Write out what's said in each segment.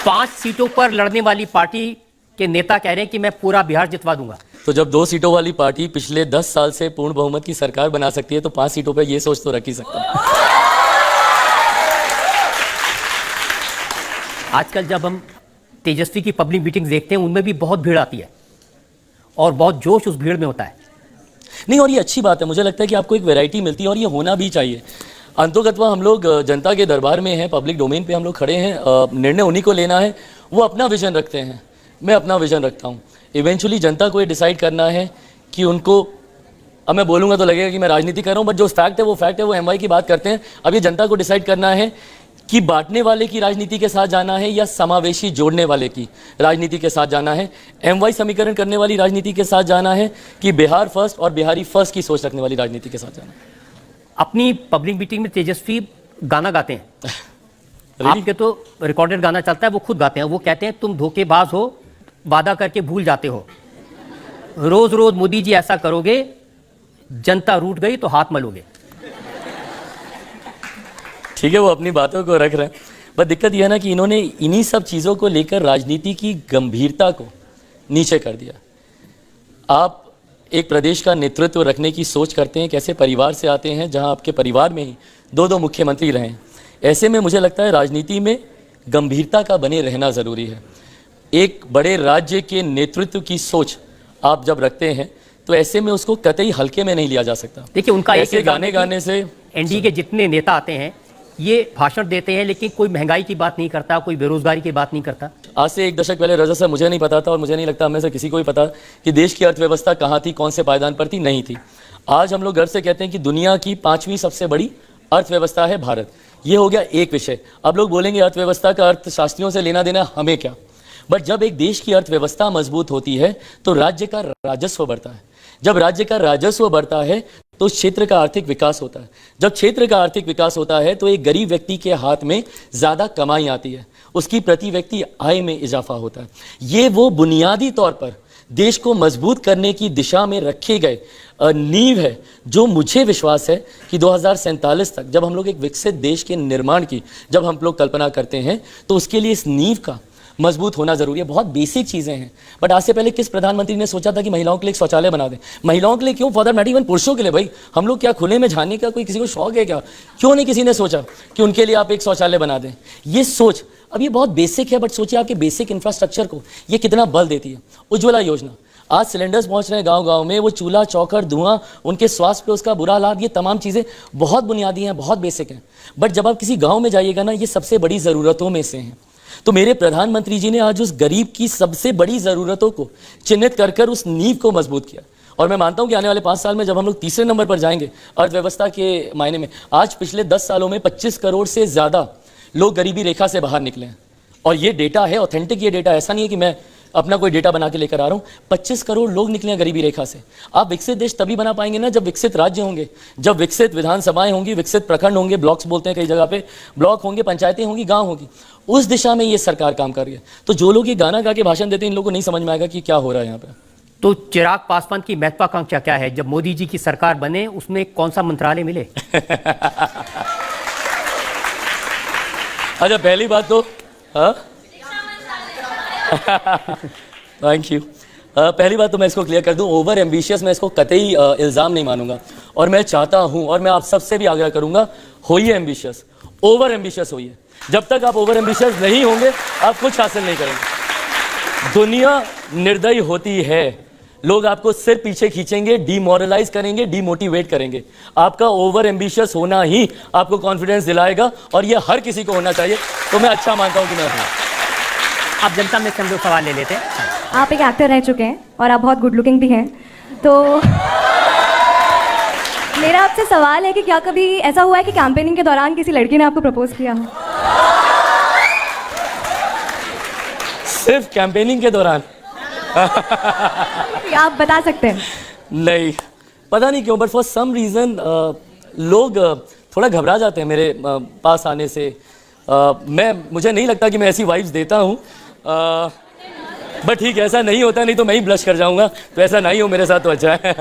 5 सीटों पर लड़ने वाली पार्टी के नेता कह रहे हैं कि मैं पूरा बिहार जितवा दूंगा। तो जब 2 सीटों वाली पार्टी पिछले 10 साल से पूर्ण बहुमत की सरकार बना सकती है तो 5 सीटों पर यह सोच तो रख ही सकता है। आजकल जब हम तेजस्वी की पब्लिक मीटिंग देखते हैं उनमें भी बहुत भीड़ आती है और बहुत जोश उस भीड़ में होता है। नहीं, और ये अच्छी बात है। मुझे लगता है कि आपको एक वैरायटी मिलती है और ये होना भी चाहिए। अंतोगत्वा हम लोग जनता के दरबार में हैं, पब्लिक डोमेन पे हम लोग खड़े हैं, निर्णय उन्हीं को लेना है। वो अपना विजन रखते हैं, मैं अपना विजन रखता हूँ। इवेंचुअली जनता को ये डिसाइड करना है कि उनको, अब मैं बोलूँगा तो लगेगा कि मैं राजनीति कर रहा हूँ, बट जो फैक्ट है वो फैक्ट है। वो एमवाई की बात करते हैं। अब ये जनता को डिसाइड करना है कि बांटने वाले की राजनीति के साथ जाना है या समावेशी जोड़ने वाले की राजनीति के साथ जाना है, एमवाई समीकरण करने वाली राजनीति के साथ जाना है कि बिहार फर्स्ट और बिहारी फर्स्ट की सोच रखने वाली राजनीति के साथ जाना है। अपनी पब्लिक मीटिंग में तेजस्वी गाना गाते हैं। आपके तो रिकॉर्डेड गाना चलता है, वो खुद गाते हैं। वो कहते हैं तुम धोखेबाज हो, वादा करके भूल जाते हो, रोज रोज मोदी जी ऐसा करोगे, जनता रूठ गई तो हाथ मलोगे। ठीक है, वो अपनी बातों को रख रहे हैं, बट दिक्कत यह है ना कि इन्होंने इन्हीं सब चीज़ों को लेकर राजनीति की गंभीरता को नीचे कर दिया। आप एक प्रदेश का नेतृत्व रखने की सोच करते हैं, कैसे परिवार से आते हैं जहां आपके परिवार में ही 2 मुख्यमंत्री रहे हैं। ऐसे में मुझे लगता है राजनीति में गंभीरता का बने रहना ज़रूरी है। एक बड़े राज्य के नेतृत्व की सोच आप जब रखते हैं तो ऐसे में उसको कतई हल्के में नहीं लिया जा सकता। देखिए, उनका ऐसे गाने गाने से एनडीए के जितने नेता आते हैं ये भाषण देते हैं, लेकिन कोई महंगाई की बात नहीं करता, कोई बेरोजगारी की बात नहीं करता। आज से 1 दशक पहले रजत साहब, मुझे नहीं पता था और मुझे नहीं लगता हमें से किसी को भी पता कि देश की अर्थव्यवस्था कहाँ थी, कौन से पायदान पर थी, नहीं थी। आज हम लोग गर्व से कहते हैं कि दुनिया की 5वीं सबसे बड़ी अर्थव्यवस्था है भारत। ये हो गया एक विषय। अब लोग बोलेंगे अर्थव्यवस्था का अर्थशास्त्रियों से लेना देना हमें क्या, बट जब एक देश की अर्थव्यवस्था मजबूत होती है तो राज्य का राजस्व बढ़ता है। जब राज्य का राजस्व बढ़ता है तो क्षेत्र का आर्थिक विकास होता है। जब क्षेत्र का आर्थिक विकास होता है तो एक गरीब व्यक्ति के हाथ में ज़्यादा कमाई आती है, उसकी प्रति व्यक्ति आय में इजाफा होता है। ये वो बुनियादी तौर पर देश को मजबूत करने की दिशा में रखे गए नींव है, जो मुझे विश्वास है कि 2047 तक जब हम लोग एक विकसित देश के निर्माण की जब हम लोग कल्पना करते हैं तो उसके लिए इस नींव का मजबूत होना जरूरी है। बहुत बेसिक चीजें हैं, बट आज से पहले किस प्रधानमंत्री ने सोचा था कि महिलाओं के लिए एक शौचालय बना दें? महिलाओं के लिए क्यों, फॉर दैट मैटर इवन पुरुषों के लिए। भाई हम लोग क्या खुले में जाने का कोई किसी को शौक है क्या? क्यों नहीं किसी ने सोचा कि उनके लिए आप एक शौचालय बना दें? ये सोच, अब ये बहुत बेसिक है, बट सोचिए आपके बेसिक इंफ्रास्ट्रक्चर को ये कितना बल देती है। उज्ज्वला योजना, आज सिलेंडर्स पहुंच रहे हैं गांव-गांव में, वो चूल्हा चौखट धुआं, उनके स्वास्थ्य पे उसका बुरा हालात, ये तमाम चीज़ें बहुत बुनियादी हैं, बहुत बेसिक हैं, बट जब आप किसी गांव में जाइएगा ना, ये सबसे बड़ी ज़रूरतों में से हैं। तो मेरे प्रधानमंत्री जी ने आज उस गरीब की सबसे बड़ी ज़रूरतों को चिन्हित कर कर उस नींव को मजबूत किया। और मैं मानता हूं कि आने वाले 5 साल में जब हम लोग तीसरे नंबर पर जाएंगे अर्थव्यवस्था के मायने में, आज पिछले 10 सालों में 25 करोड़ से ज़्यादा लोग गरीबी रेखा से बाहर निकले हैं। और ये डेटा है ऑथेंटिक, ये डेटा ऐसा नहीं है कि मैं अपना कोई डेटा बना के लेकर आ रहा हूँ। 25 करोड़ लोग निकले हैं गरीबी रेखा से। आप विकसित देश तभी बना पाएंगे ना जब विकसित राज्य होंगे, जब विकसित विधानसभाएं होंगी, विकसित प्रखंड होंगे, ब्लॉक्स बोलते हैं कई जगह पे, ब्लॉक होंगे, पंचायतें होंगी, गांव होगी। उस दिशा में ये सरकार काम कर रही है। तो जो लोग ये गाना गा के भाषण देते हैं, इन लोगों को नहीं समझ में आएगा कि क्या हो रहा है यहाँ पे। तो चिराग पासवान की महत्वाकांक्षा क्या है? जब मोदी जी की सरकार बने उसमें कौन सा मंत्रालय मिले? अच्छा, पहली बात तो थैंक यू। पहली बात तो मैं इसको क्लियर कर दूं, ओवर एम्बिशियस मैं इसको कतई इल्ज़ाम नहीं मानूंगा। और मैं चाहता हूं और मैं आप सबसे भी आग्रह करूंगा, होइए एम्बिशियस, ओवर एम्बिशियस होइए। जब तक आप ओवर एम्बिशियस नहीं होंगे आप कुछ हासिल नहीं करेंगे। दुनिया निर्दयी होती है, लोग आपको सिर्फ पीछे खींचेंगे, डीमोरलाइज करेंगे, डीमोटिवेट करेंगे। आपका ओवर एम्बिशियस होना ही आपको कॉन्फिडेंस दिलाएगा और यह हर किसी को होना चाहिए। तो मैं अच्छा मानता हूं कि मैं हूं। आप जनता में से हम लोग सवाल ले लेते हैं। आप एक एक्टर रह चुके हैं और आप बहुत गुड लुकिंग भी हैं, तो मेरा आपसे सवाल है कि क्या कभी ऐसा हुआ है कि कैंपेनिंग के दौरान किसी लड़की ने आपको प्रपोज किया हो? सिर्फ कैंपेनिंग के दौरान? आप बता सकते हैं। नहीं, पता नहीं क्यों, बट फॉर सम रीज़न लोग थोड़ा घबरा जाते हैं मेरे पास आने से। मुझे नहीं लगता कि मैं ऐसी वाइब्स देता हूँ, बट ठीक है, ऐसा नहीं होता, नहीं तो मैं ही ब्लश कर जाऊँगा। तो ऐसा नहीं हो मेरे साथ तो अच्छा है।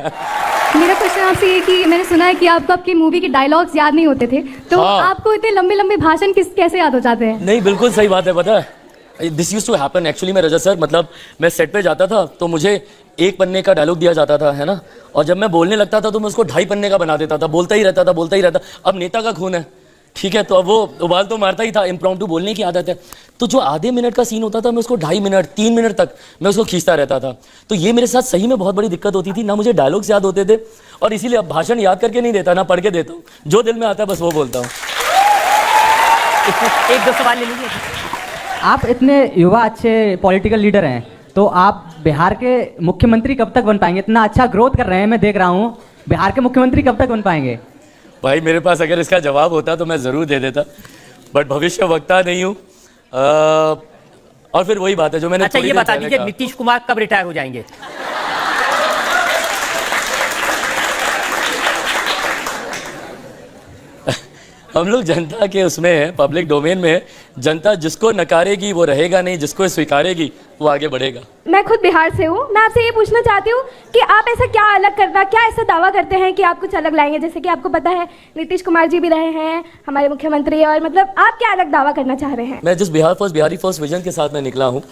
मेरा क्वेश्चन आपसे ये कि मैंने सुना है कि आपको आपकी मूवी के डायलॉग्स याद नहीं होते थे, तो हाँ। आपको इतने लंबे लंबे भाषण कैसे याद हो जाते हैं? नहीं, बिल्कुल सही बात है। पता है this use to happen actually में रजत सर, मतलब मैं सेट पे जाता था तो मुझे 1 पन्ने का डायलॉग दिया जाता था, है ना, और जब मैं बोलने लगता था तो मैं उसको 2.5 पन्ने का बना देता था, बोलता ही रहता। अब नेता का खून है, ठीक है, तो अब वो उबाल तो मारता ही था, इम्प्रॉम्प्टू बोलने की आदत है, तो जो आधे मिनट का सीन होता था मैं उसको 2.5 मिनट 3 मिनट तक मैं उसको खींचता रहता था। तो ये मेरे साथ सही में बहुत बड़ी दिक्कत होती थी, ना मुझे डायलॉग्स याद होते थे, और इसीलिए अब भाषण याद करके नहीं देता, ना पढ़ के देता हूँ, जो दिल में आता है बस वो बोलता हूँ। एक दो सवाल ले लीजिए। आप इतने युवा अच्छे पॉलिटिकल लीडर हैं, तो आप बिहार के मुख्यमंत्री कब तक बन पाएंगे? इतना अच्छा ग्रोथ कर रहे हैं, मैं देख रहा हूँ, बिहार के मुख्यमंत्री कब तक बन पाएंगे? भाई मेरे पास अगर इसका जवाब होता तो मैं ज़रूर दे देता, बट भविष्य वक्ता नहीं हूँ। और फिर वही बात है जो मैंने अच्छा ये बता दीजिए, नीतीश कुमार कब रिटायर हो जाएंगे? हम लोग जनता के उसमें हैं, पब्लिक डोमेन में है, जनता जिसको नकारेगी वो रहेगा नहीं, जिसको स्वीकारेगी वो आगे बढ़ेगा। मैं खुद बिहार से हूँ, मैं आपसे ये पूछना चाहती हूँ कि आप ऐसा क्या अलग करना, क्या ऐसा दावा करते हैं कि आप कुछ अलग लाएंगे? जैसे कि आपको पता है नीतीश कुमार जी भी रहे हैं हमारे मुख्यमंत्री, और मतलब आप क्या अलग दावा करना चाह रहे हैं? मैं जिस बिहारी फर्स्ट विजन के साथ मैं निकला हूँ,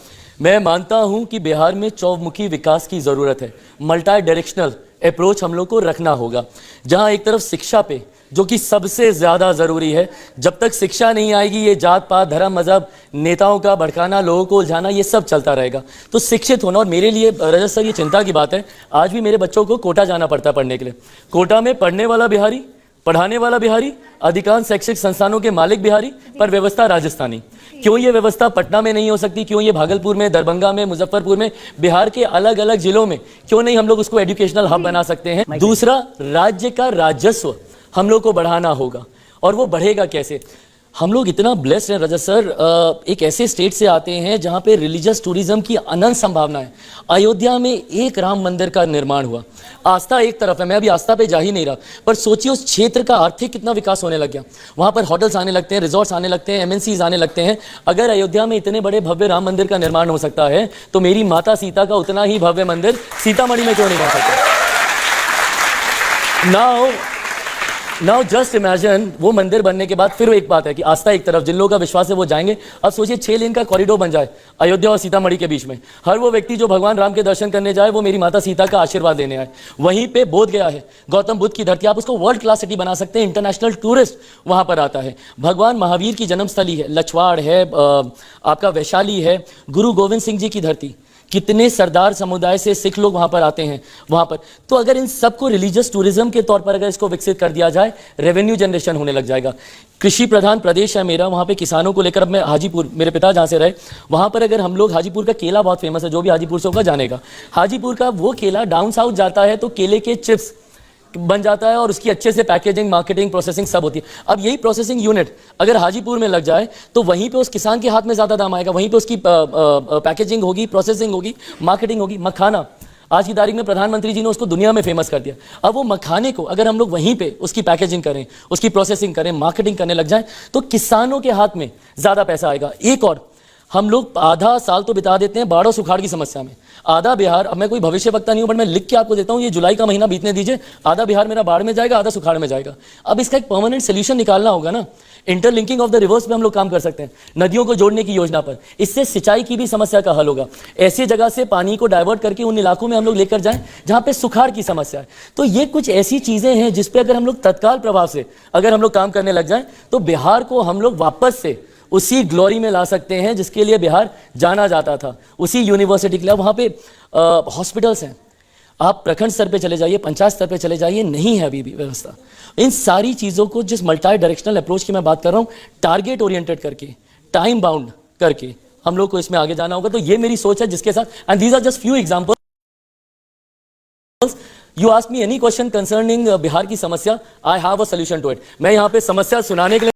मैं मानता हूँ कि बिहार में चौमुखी विकास की ज़रूरत है, मल्टी डायरेक्शनल अप्रोच हम लोग को रखना होगा, जहाँ एक तरफ शिक्षा पे जो कि सबसे ज़्यादा ज़रूरी है, जब तक शिक्षा नहीं आएगी ये जात पात धर्म मजहब नेताओं का भड़काना लोगों को उलझाना ये सब चलता रहेगा। तो शिक्षित होना, और मेरे लिए रजत सर ये चिंता की बात है, आज भी मेरे बच्चों को कोटा जाना पड़ता है पढ़ने के लिए। कोटा में पढ़ने वाला बिहारी, पढ़ाने वाला बिहारी, अधिकांश शैक्षिक संस्थानों के मालिक बिहारी, पर व्यवस्था राजस्थानी। क्यों ये व्यवस्था पटना में नहीं हो सकती? क्यों ये भागलपुर में, दरभंगा में, मुजफ्फरपुर में, बिहार के अलग अलग जिलों में क्यों नहीं हम लोग उसको एजुकेशनल हब बना सकते हैं? दूसरा, राज्य का राजस्व हम लोग को बढ़ाना होगा, और वो बढ़ेगा कैसे? हम लोग इतना ब्लेस्ड हैं रजत सर, एक ऐसे स्टेट से आते हैं जहाँ पे रिलीजियस टूरिज्म की अनंत संभावना है। अयोध्या में एक राम मंदिर का निर्माण हुआ, आस्था एक तरफ है, मैं अभी आस्था पे जा ही नहीं रहा, पर सोचिए उस क्षेत्र का आर्थिक कितना विकास होने लग गया। वहाँ पर होटल्स आने लगते हैं, रिजॉर्ट्स आने लगते हैं, MNCs आने लगते हैं। अगर अयोध्या में इतने बड़े भव्य राम मंदिर का निर्माण हो सकता है तो मेरी माता सीता का उतना ही भव्य मंदिर सीतामढ़ी में क्यों नहीं बन सकता? नाउ जस्ट इमेजिन, वो मंदिर बनने के बाद फिर वो एक बात है कि आस्था एक तरफ, जिन लोगों का विश्वास है वो जाएंगे। अब सोचिए 6 लेन का कॉरिडोर बन जाए अयोध्या और सीतामढ़ी के बीच में, हर वो व्यक्ति जो भगवान राम के दर्शन करने जाए वो मेरी माता सीता का आशीर्वाद लेने आए। वहीं पे बोध गया है, गौतम बुद्ध की धरती, आप उसको वर्ल्ड क्लास सिटी बना सकते हैं, इंटरनेशनल टूरिस्ट वहां पर आता है। भगवान महावीर की जन्मस्थली है, लछवाड़ है, आपका वैशाली है, गुरु गोविंद सिंह जी की धरती, कितने सरदार समुदाय से सिख लोग वहां पर आते हैं वहां पर। तो अगर इन सबको रिलीजियस टूरिज्म के तौर पर अगर इसको विकसित कर दिया जाए, रेवेन्यू जनरेशन होने लग जाएगा। कृषि प्रधान प्रदेश है मेरा, वहां पे किसानों को लेकर, अब मैं हाजीपुर, मेरे पिता जहां से रहे वहां पर, अगर हम लोग, हाजीपुर का केला बहुत फेमस है, जो भी हाजीपुर से होगा जानेगा, हाजीपुर का वो केला डाउन साउथ जाता है तो केले के चिप्स बन जाता है और उसकी अच्छे से पैकेजिंग, मार्केटिंग, प्रोसेसिंग सब होती है। अब यही प्रोसेसिंग यूनिट अगर हाजीपुर में लग जाए तो वहीं पे उस किसान के हाथ में ज़्यादा दाम आएगा, वहीं पे उसकी पैकेजिंग होगी, प्रोसेसिंग होगी, मार्केटिंग होगी। मखाना आज की तारीख में प्रधानमंत्री जी ने उसको दुनिया में फेमस कर दिया। अब वो मखाने को अगर हम लोग वहीं पे उसकी पैकेजिंग करें, उसकी प्रोसेसिंग करें, मार्केटिंग करने लग जाए तो किसानों के हाथ में ज़्यादा पैसा आएगा। एक और, हम लोग आधा साल तो बिता देते हैं बाढ़ सुखाड़ की समस्या में। आधा बिहार, अब मैं कोई भविष्य वक्ता नहीं हूं, बट मैं लिख के आपको देता हूं, ये जुलाई का महीना बीतने दीजिए, आधा बिहार मेरा बाढ़ में जाएगा, आधा सुखाड़ में जाएगा। अब इसका एक परमानेंट सोल्यूशन निकालना होगा ना। इंटरलिंकिंग ऑफ द रिवर्स पे हम लोग काम कर सकते हैं, नदियों को जोड़ने की योजना पर, इससे सिंचाई की भी समस्या का हल होगा। ऐसी जगह से पानी को डाइवर्ट करके उन इलाकों में हम लोग लेकर जाएं जहां पे सुखाड़ की समस्या है। तो ये कुछ ऐसी चीजें हैं जिस पे अगर हम लोग तत्काल प्रभाव से अगर हम लोग काम करने लग जाएं तो बिहार को हम लोग वापस से उसी ग्लोरी में ला सकते हैं जिसके लिए बिहार जाना जाता था, उसी यूनिवर्सिटी के लिए। वहाँ पे हॉस्पिटल्स हैं, आप प्रखंड स्तर पे चले जाइए, पंचायत स्तर पे चले जाइए, नहीं है अभी भी व्यवस्था। इन सारी चीज़ों को, जिस मल्टी डायरेक्शनल अप्रोच की मैं बात कर रहा हूँ, टारगेट ओरिएंटेड करके, टाइम बाउंड करके हम लोग को इसमें आगे जाना होगा। तो ये मेरी सोच है जिसके साथ, and these are just few examples. You ask me any question concerning Bihar की समस्या, I have a solution to it. मैं यहाँ पे समस्या सुनाने के लिए